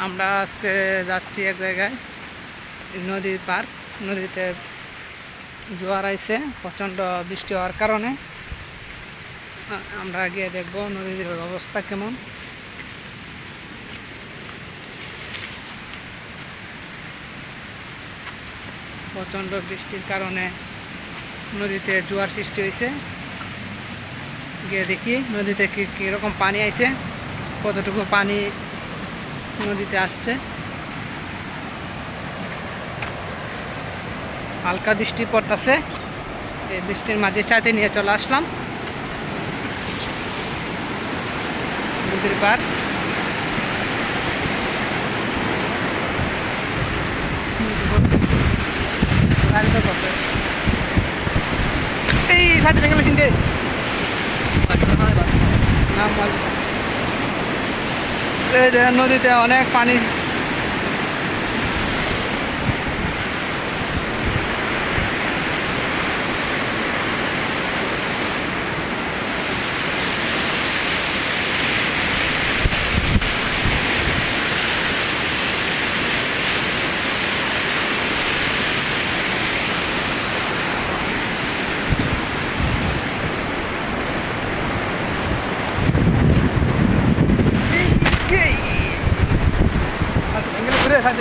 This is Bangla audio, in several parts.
আমরা আজকে যাচ্ছি এক জায়গায় নদীর পার। নদীতে জোয়ার আইছে প্রচণ্ড বৃষ্টি হওয়ার কারণে। আমরা গিয়ে দেখবো নদীর অবস্থা কেমন। প্রচণ্ড বৃষ্টির কারণে নদীতে জোয়ার সৃষ্টি হয়েছে। গিয়ে দেখি নদীতে কীরকম পানি আইছে, কতটুকু পানি নদীতে আসছে। হালকা বৃষ্টি পড়তেছে, এই বৃষ্টির মাঝে চাইতে নিয়ে চলে আসলাম নদীর পার। এই সাইড ভেঙে গেলেছেন রে, নদীতে অনেক পানি।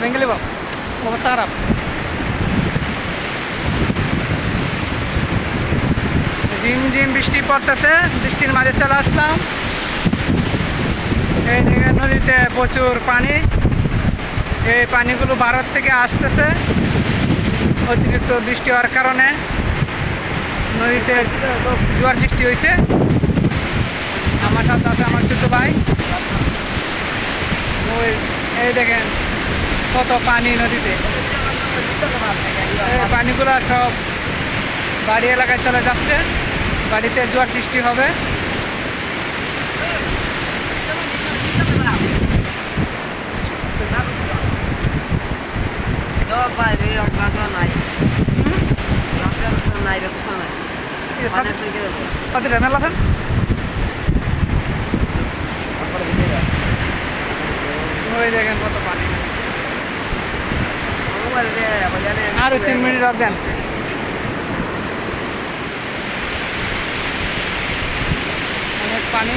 ভেঙে অবস্থা খারাপ। ঝিম ঝিম বৃষ্টি পড়তেছে, বৃষ্টির মাঝে চলে আসলাম। এই জায়গায় নদীতে প্রচুর পানি। এই পানিগুলো ভারত থেকে আসতেছে অতিরিক্ত বৃষ্টি হওয়ার কারণে। নদীতে জোয়ার সৃষ্টি হয়েছে। আমার সাথে আছে আমার ছোট ভাই। ওই এই দেখেন কত পানি নদীতে। এই পানিগুলো সব বাড়ি এলাকায় চলে যাচ্ছে, বাড়িতে জোয়ার সৃষ্টি হবে। ওই দেখেন কত পানি। আরো 3 মিনিট দেন। অনেক পানি।